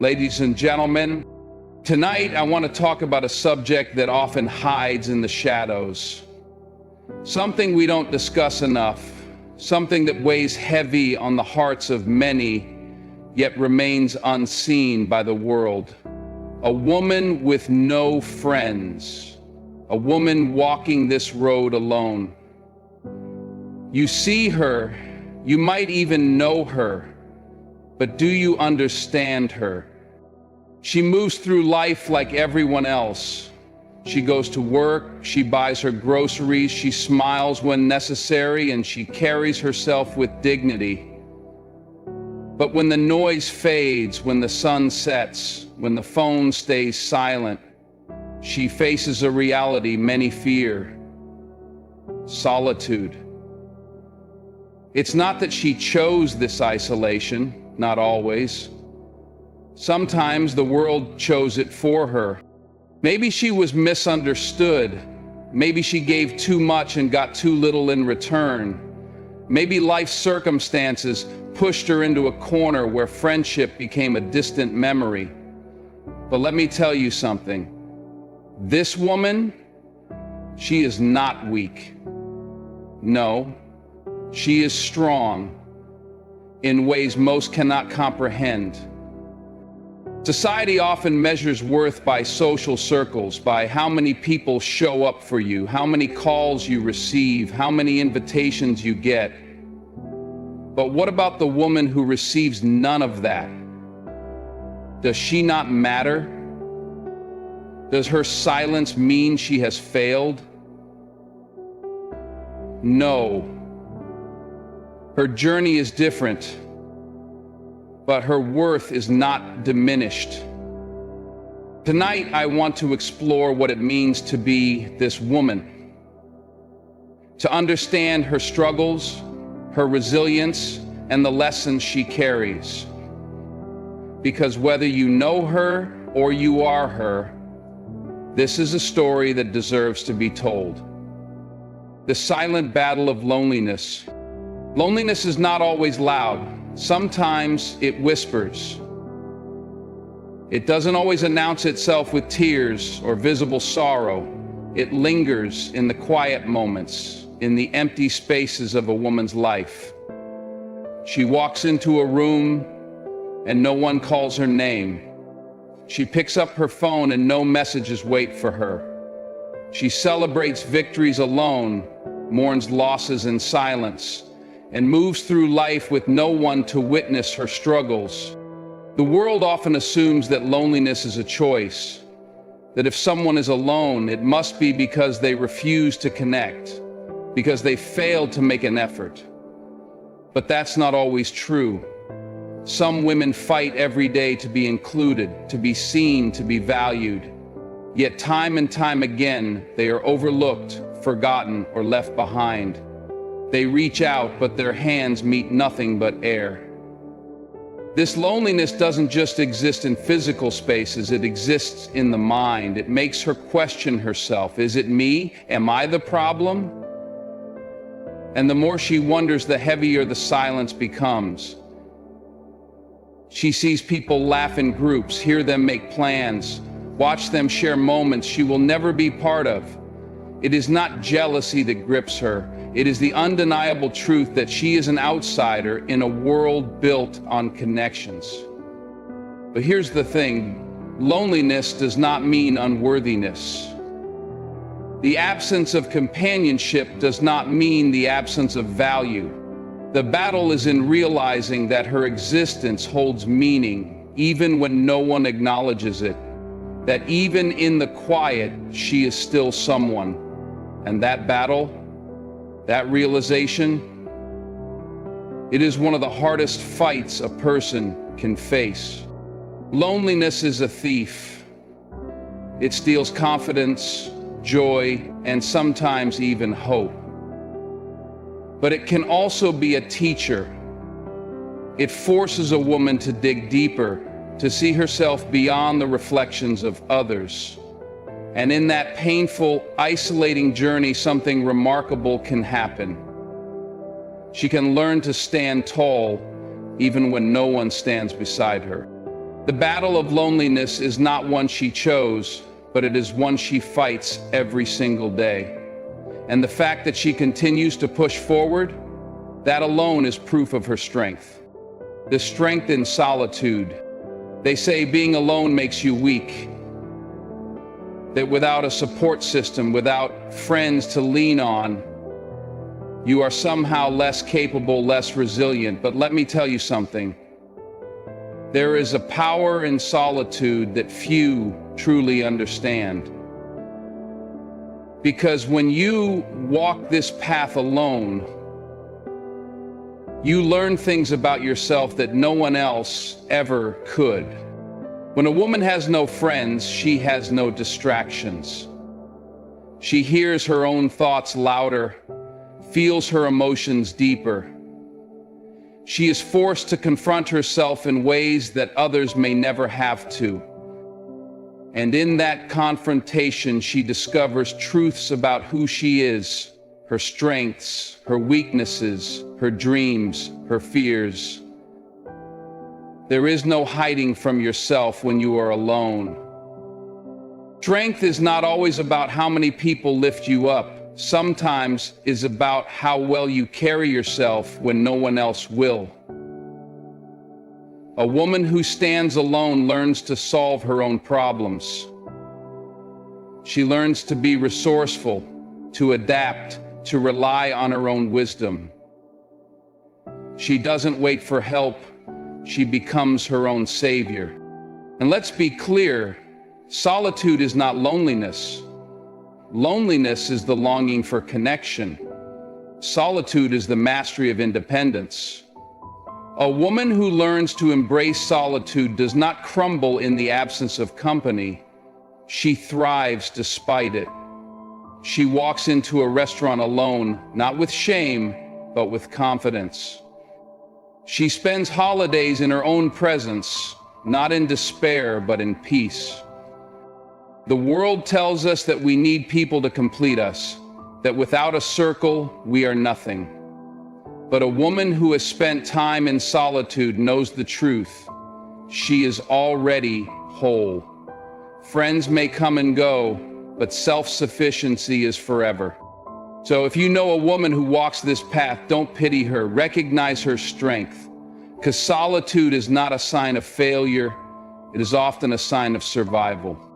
Ladies and gentlemen, tonight I want to talk about a subject that often hides in the shadows. Something we don't discuss enough, something that weighs heavy on the hearts of many, yet remains unseen by the world. A woman with no friends, a woman walking this road alone. You see her, you might even know her, but do you understand her? She moves through life like everyone else. She goes to work, she buys her groceries, she smiles when necessary, and she carries herself with dignity. But when the noise fades, when the sun sets, when the phone stays silent, she faces a reality many fear: solitude. It's not that she chose this isolation, not always. Sometimes the world chose it for her. Maybe she was misunderstood. Maybe she gave too much and got too little in return. Maybe life circumstances pushed her into a corner where friendship became a distant memory. But let me tell you something. This woman, she is not weak. No, she is strong in ways most cannot comprehend. Society often measures worth by social circles, by how many people show up for you, how many calls you receive, how many invitations you get. But what about the woman who receives none of that? Does she not matter? Does her silence mean she has failed? No. Her journey is different, but her worth is not diminished. Tonight, I want to explore what it means to be this woman, to understand her struggles, her resilience, and the lessons she carries. Because whether you know her or you are her, this is a story that deserves to be told. The silent battle of loneliness. Loneliness is not always loud. Sometimes it whispers. It doesn't always announce itself with tears or visible sorrow. It lingers in the quiet moments, in the empty spaces of a woman's life. She walks into a room and no one calls her name. She picks up her phone and no messages wait for her. She celebrates victories alone, mourns losses in silence, and moves through life with no one to witness her struggles. The world often assumes that loneliness is a choice, that if someone is alone, it must be because they refuse to connect, because they failed to make an effort. But that's not always true. Some women fight every day to be included, to be seen, to be valued. Yet time and time again, they are overlooked, forgotten, or left behind. They reach out, but their hands meet nothing but air. This loneliness doesn't just exist in physical spaces, it exists in the mind. It makes her question herself. Is it me? Am I the problem? And the more she wonders, the heavier the silence becomes. She sees people laugh in groups, hear them make plans, watch them share moments she will never be part of. It is not jealousy that grips her. It is the undeniable truth that she is an outsider in a world built on connections. But here's the thing, loneliness does not mean unworthiness. The absence of companionship does not mean the absence of value. The battle is in realizing that her existence holds meaning, even when no one acknowledges it. That even in the quiet, she is still someone. And that battle, that realization, it is one of the hardest fights a person can face. Loneliness is a thief. It steals confidence, joy, and sometimes even hope. But it can also be a teacher. It forces a woman to dig deeper, to see herself beyond the reflections of others. And in that painful, isolating journey, something remarkable can happen. She can learn to stand tall even when no one stands beside her. The battle of loneliness is not one she chose, but it is one she fights every single day. And the fact that she continues to push forward, that alone is proof of her strength. The strength in solitude. They say being alone makes you weak. That without a support system, without friends to lean on, you are somehow less capable, less resilient. But let me tell you something. There is a power in solitude that few truly understand. Because when you walk this path alone, you learn things about yourself that no one else ever could. When a woman has no friends, she has no distractions. She hears her own thoughts louder, feels her emotions deeper. She is forced to confront herself in ways that others may never have to. And in that confrontation, she discovers truths about who she is, her strengths, her weaknesses, her dreams, her fears. There is no hiding from yourself when you are alone. Strength is not always about how many people lift you up. Sometimes is about how well you carry yourself when no one else will. A woman who stands alone learns to solve her own problems. She learns to be resourceful, to adapt, to rely on her own wisdom. She doesn't wait for help, she becomes her own savior. And let's be clear, solitude is not loneliness. Loneliness is the longing for connection. Solitude is the mastery of independence. A woman who learns to embrace solitude does not crumble in the absence of company. She thrives despite it. She walks into a restaurant alone, not with shame, but with confidence. She spends holidays in her own presence, not in despair, but in peace. The world tells us that we need people to complete us, that without a circle, we are nothing. But a woman who has spent time in solitude knows the truth. She is already whole. Friends may come and go, but self-sufficiency is forever. So if you know a woman who walks this path, don't pity her, recognize her strength. Because solitude is not a sign of failure, it is often a sign of survival.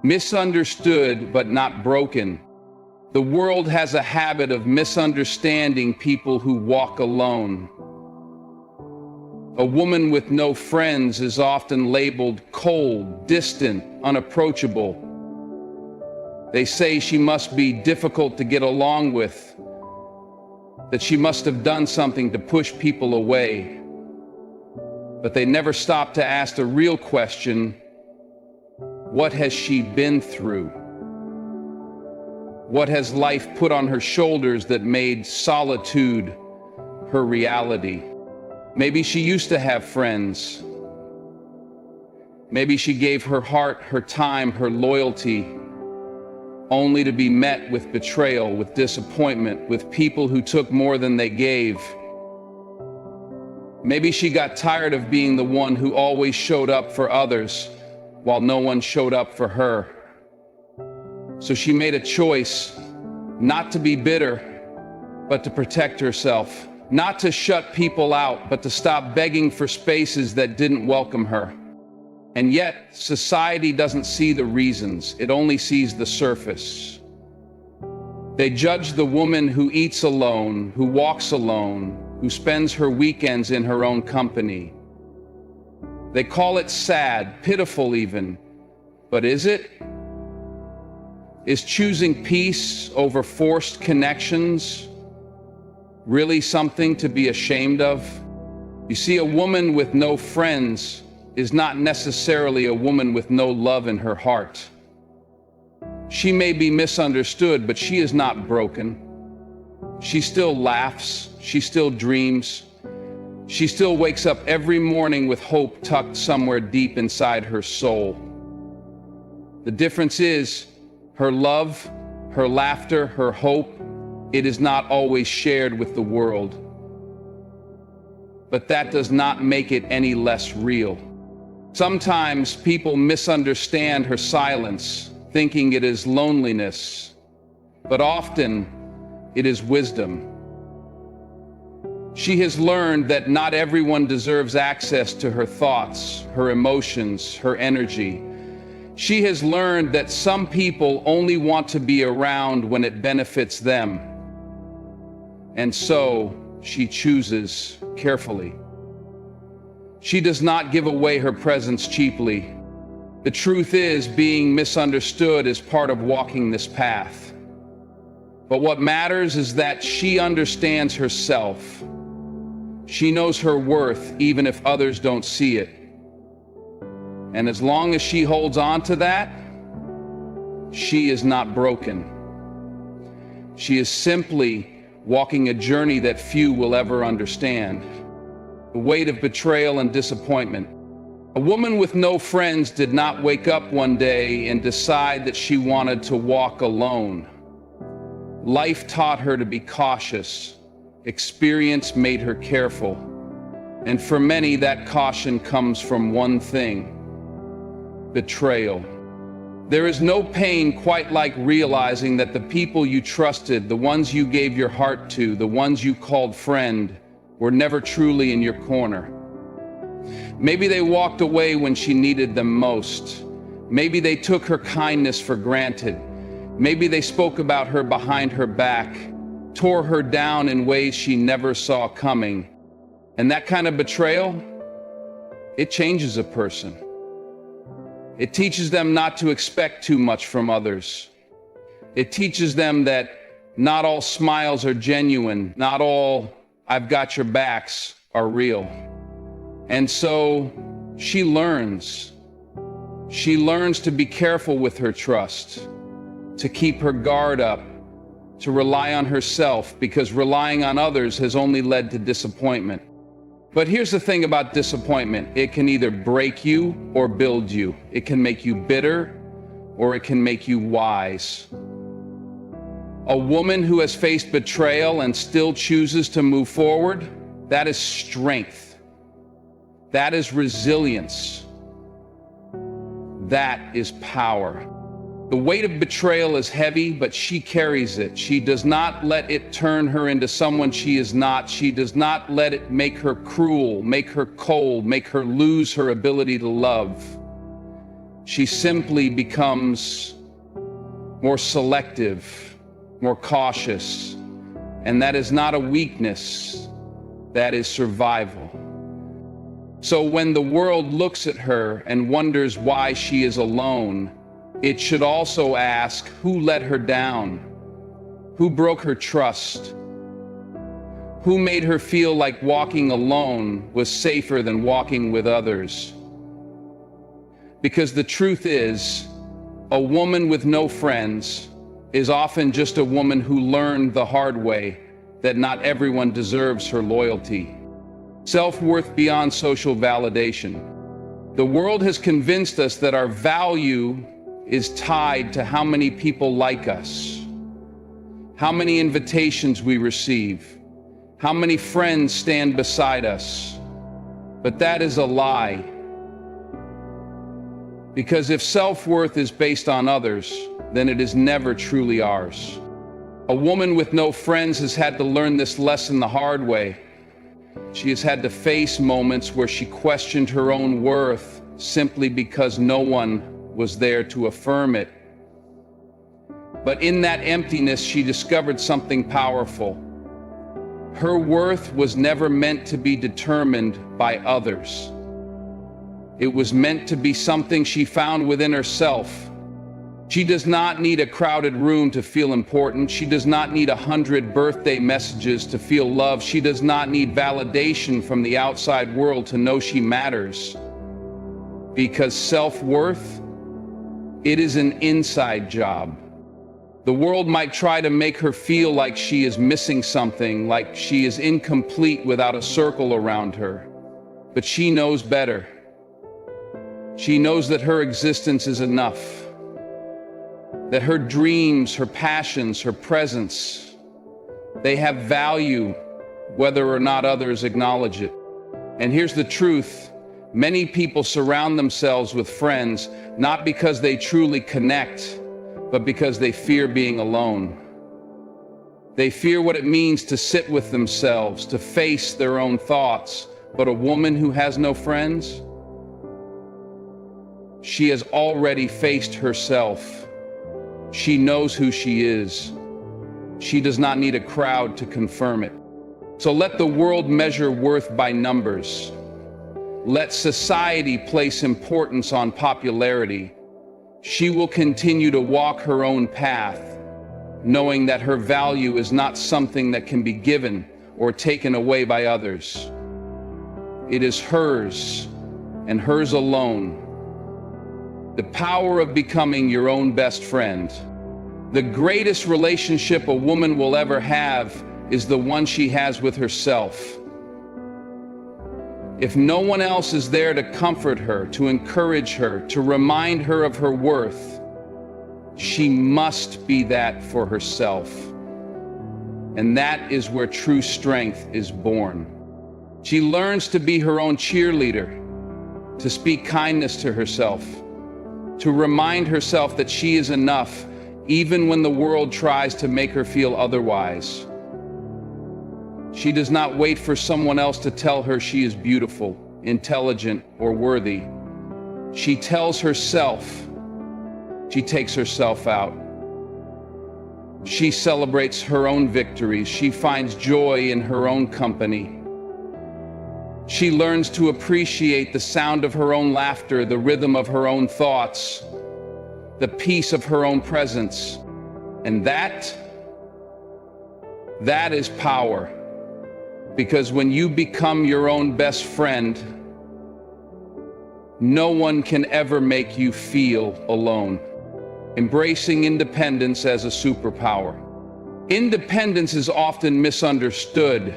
Misunderstood, but not broken. The world has a habit of misunderstanding people who walk alone. A woman with no friends is often labeled cold, distant, unapproachable. They say she must be difficult to get along with, that she must have done something to push people away. But they never stop to ask the real question, what has she been through? What has life put on her shoulders that made solitude her reality? Maybe she used to have friends. Maybe she gave her heart, her time, her loyalty, only to be met with betrayal, with disappointment, with people who took more than they gave. Maybe she got tired of being the one who always showed up for others while no one showed up for her. So she made a choice not to be bitter, but to protect herself, not to shut people out, but to stop begging for spaces that didn't welcome her. And yet, society doesn't see the reasons, it only sees the surface. They judge the woman who eats alone, who walks alone, who spends her weekends in her own company. They call it sad, pitiful even, but is it? Is choosing peace over forced connections really something to be ashamed of? You see, a woman with no friends is not necessarily a woman with no love in her heart. She may be misunderstood, but she is not broken. She still laughs, she still dreams. She still wakes up every morning with hope tucked somewhere deep inside her soul. The difference is, her love, her laughter, her hope, it is not always shared with the world. But that does not make it any less real. Sometimes people misunderstand her silence, thinking it is loneliness, but often it is wisdom. She has learned that not everyone deserves access to her thoughts, her emotions, her energy. She has learned that some people only want to be around when it benefits them. And so she chooses carefully. She does not give away her presence cheaply. The truth is, being misunderstood is part of walking this path. But what matters is that she understands herself. She knows her worth even if others don't see it. And as long as she holds on to that, she is not broken. She is simply walking a journey that few will ever understand. The weight of betrayal and disappointment. A woman with no friends did not wake up one day and decide that she wanted to walk alone. Life taught her to be cautious. Experience made her careful. And for many, that caution comes from one thing: betrayal. There is no pain quite like realizing that the people you trusted, the ones you gave your heart to, the ones you called friend, were never truly in your corner. Maybe they walked away when she needed them most. Maybe they took her kindness for granted. Maybe they spoke about her behind her back, tore her down in ways she never saw coming. And that kind of betrayal, it changes a person. It teaches them not to expect too much from others. It teaches them that not all smiles are genuine, not all "I've got your backs" are real. And so she learns. She learns to be careful with her trust, to keep her guard up, to rely on herself, because relying on others has only led to disappointment. But here's the thing about disappointment: it can either break you or build you. It can make you bitter or it can make you wise. A woman who has faced betrayal and still chooses to move forward, that is strength. That is resilience. That is power. The weight of betrayal is heavy, but she carries it. She does not let it turn her into someone she is not. She does not let it make her cruel, make her cold, make her lose her ability to love. She simply becomes more selective, more cautious. And that is not a weakness, that is survival. So when the world looks at her and wonders why she is alone, it should also ask, who let her down? Who broke her trust? Who made her feel like walking alone was safer than walking with others? Because the truth is, a woman with no friends is often just a woman who learned the hard way that not everyone deserves her loyalty. Self-worth beyond social validation. The world has convinced us that our value is tied to how many people like us, how many invitations we receive, how many friends stand beside us. But that is a lie. Because if self-worth is based on others, then it is never truly ours. A woman with no friends has had to learn this lesson the hard way. She has had to face moments where she questioned her own worth simply because no one was there to affirm it. But in that emptiness, she discovered something powerful. Her worth was never meant to be determined by others. It was meant to be something she found within herself. She does not need a crowded room to feel important. She does not need 100 birthday messages to feel loved. She does not need validation from the outside world to know she matters. Because self-worth, it is an inside job. The world might try to make her feel like she is missing something, like she is incomplete without a circle around her. But she knows better. She knows that her existence is enough. That her dreams, her passions, her presence, they have value whether or not others acknowledge it. And here's the truth: Many people surround themselves with friends not because they truly connect, but because they fear being alone. They fear what it means to sit with themselves, to face their own thoughts. But a woman who has no friends, she has already faced herself. She knows who she is. She does not need a crowd to confirm it. So let the world measure worth by numbers. Let society place importance on popularity. She will continue to walk her own path, knowing that her value is not something that can be given or taken away by others. It is hers, and hers alone. The power of becoming your own best friend. The greatest relationship a woman will ever have is the one she has with herself. If no one else is there to comfort her, to encourage her, to remind her of her worth, she must be that for herself. And that is where true strength is born. She learns to be her own cheerleader, to speak kindness to herself, to remind herself that she is enough, even when the world tries to make her feel otherwise. She does not wait for someone else to tell her she is beautiful, intelligent, or worthy. She tells herself. She takes herself out. She celebrates her own victories. She finds joy in her own company. She learns to appreciate the sound of her own laughter, the rhythm of her own thoughts, the peace of her own presence. And that is power. Because when you become your own best friend, no one can ever make you feel alone. Embracing independence as a superpower. Independence is often misunderstood.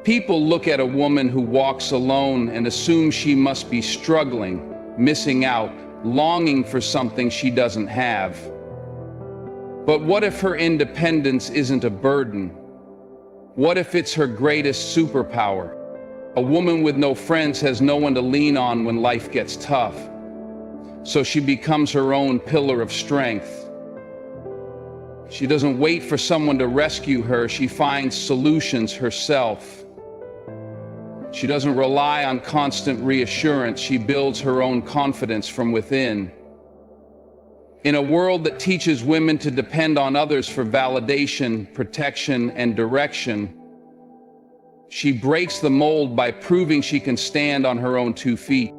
People look at a woman who walks alone and assume she must be struggling, missing out, longing for something she doesn't have. But what if her independence isn't a burden? What if it's her greatest superpower? A woman with no friends has no one to lean on when life gets tough. So she becomes her own pillar of strength. She doesn't wait for someone to rescue her. She finds solutions herself. She doesn't rely on constant reassurance. She builds her own confidence from within. In a world that teaches women to depend on others for validation, protection, and direction, she breaks the mold by proving she can stand on her own 2 feet.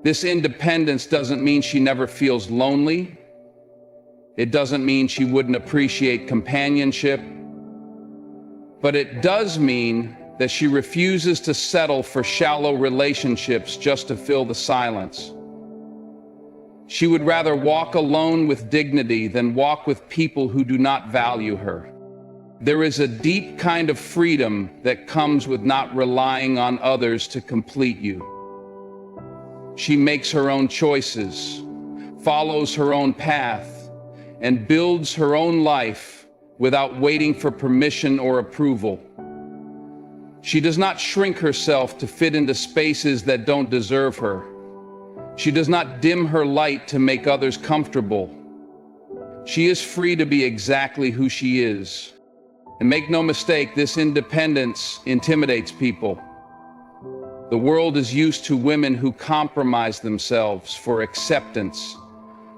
This independence doesn't mean she never feels lonely. It doesn't mean she wouldn't appreciate companionship. But it does mean that she refuses to settle for shallow relationships just to fill the silence. She would rather walk alone with dignity than walk with people who do not value her. There is a deep kind of freedom that comes with not relying on others to complete you. She makes her own choices, follows her own path, and builds her own life without waiting for permission or approval. She does not shrink herself to fit into spaces that don't deserve her. She does not dim her light to make others comfortable. She is free to be exactly who she is. And make no mistake, this independence intimidates people. The world is used to women who compromise themselves for acceptance,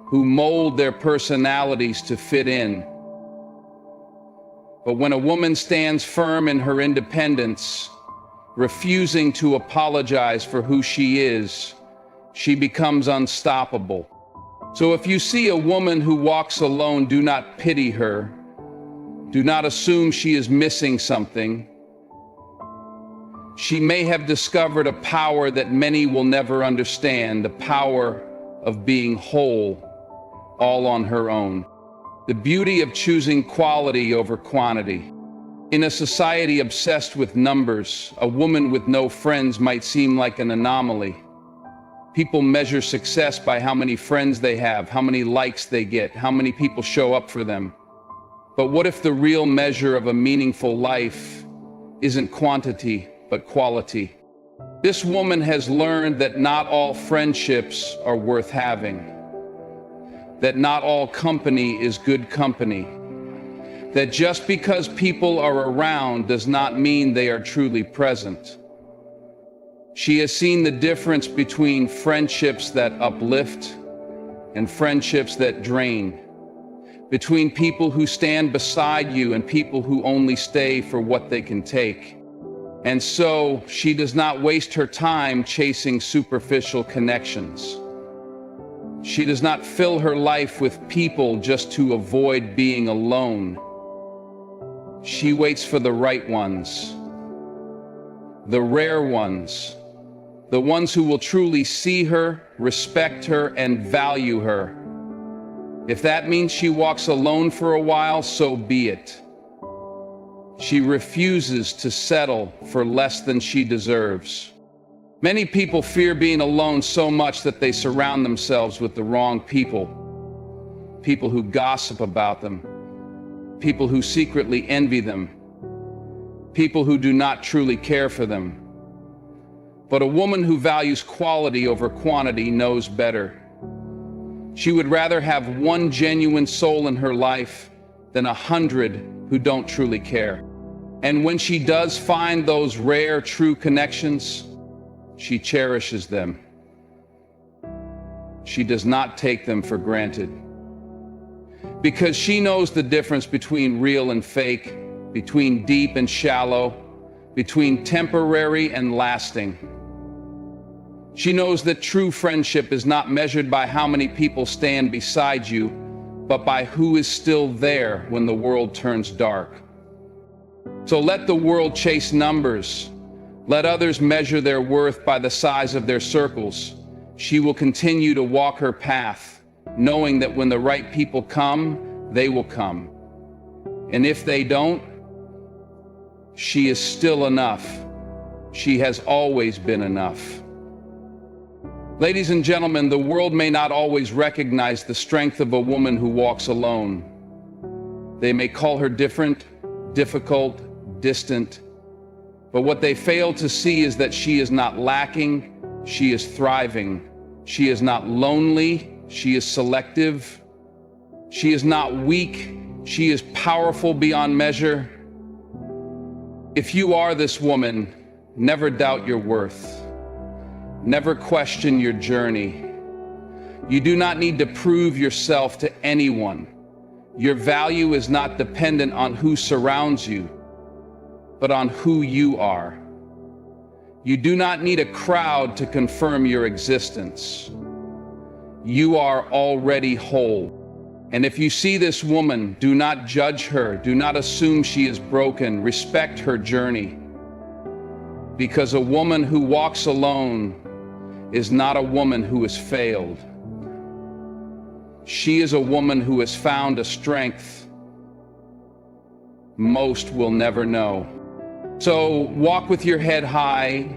who mold their personalities to fit in. But when a woman stands firm in her independence, refusing to apologize for who she is, she becomes unstoppable. So if you see a woman who walks alone, do not pity her. Do not assume she is missing something. She may have discovered a power that many will never understand, the power of being whole, all on her own. The beauty of choosing quality over quantity. In a society obsessed with numbers, a woman with no friends might seem like an anomaly. People measure success by how many friends they have, how many likes they get, how many people show up for them. But what if the real measure of a meaningful life isn't quantity, but quality? This woman has learned that not all friendships are worth having, that not all company is good company, that just because people are around does not mean they are truly present. She has seen the difference between friendships that uplift and friendships that drain, between people who stand beside you and people who only stay for what they can take. And so she does not waste her time chasing superficial connections. She does not fill her life with people just to avoid being alone. She waits for the right ones, the rare ones, the ones who will truly see her, respect her, and value her. If that means she walks alone for a while, so be it. She refuses to settle for less than she deserves. Many people fear being alone so much that they surround themselves with the wrong people. People who gossip about them, people who secretly envy them, people who do not truly care for them. But a woman who values quality over quantity knows better. She would rather have one genuine soul in her life than 100 who don't truly care. And when she does find those rare, true connections, she cherishes them. She does not take them for granted. Because she knows the difference between real and fake, between deep and shallow, between temporary and lasting. She knows that true friendship is not measured by how many people stand beside you, but by who is still there when the world turns dark. So let the world chase numbers. Let others measure their worth by the size of their circles. She will continue to walk her path, knowing that when the right people come, they will come. And if they don't, she is still enough. She has always been enough. Ladies and gentlemen, the world may not always recognize the strength of a woman who walks alone. They may call her different, difficult, distant, but what they fail to see is that she is not lacking, she is thriving. She is not lonely, she is selective. She is not weak, she is powerful beyond measure. If you are this woman, never doubt your worth. Never question your journey. You do not need to prove yourself to anyone. Your value is not dependent on who surrounds you, but on who you are. You do not need a crowd to confirm your existence. You are already whole. And if you see this woman, do not judge her. Do not assume she is broken. Respect her journey. Because a woman who walks alone is not a woman who has failed. She is a woman who has found a strength most will never know. So walk with your head high,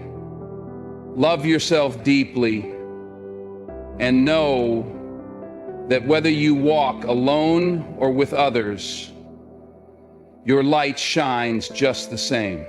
love yourself deeply, and know that whether you walk alone or with others, your light shines just the same.